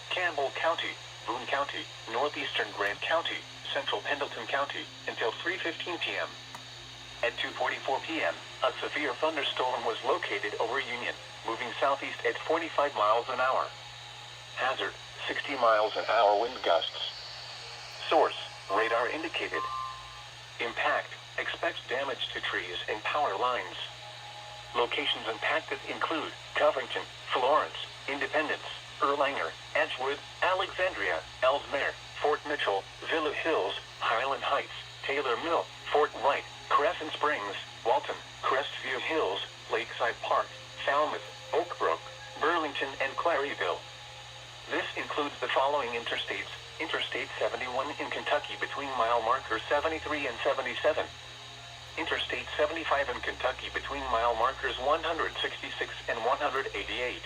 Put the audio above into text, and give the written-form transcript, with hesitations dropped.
Campbell County, Boone County, northeastern Grant County, central Pendleton County, until 3:15 p.m. At 2:44 p.m., a severe thunderstorm was located over Union, moving southeast at 45 miles an hour. Hazard, 60 miles an hour wind gusts. Source, radar indicated. Impact, expects damage to trees and power lines. Locations impacted include Covington, Florence, Independence, Erlanger, Edgewood, Alexandria, Ellesmere, Fort Mitchell, Villa Hills, Highland Heights, Taylor Mill, Fort Wright, Crescent Springs, Walton, Crestview Hills, Lakeside Park, Falmouth, Oak Brook, Burlington, and Claryville. This includes the following interstates: Interstate 71 in Kentucky between mile markers 73 and 77. Interstate 75 in Kentucky between mile markers 166 and 188.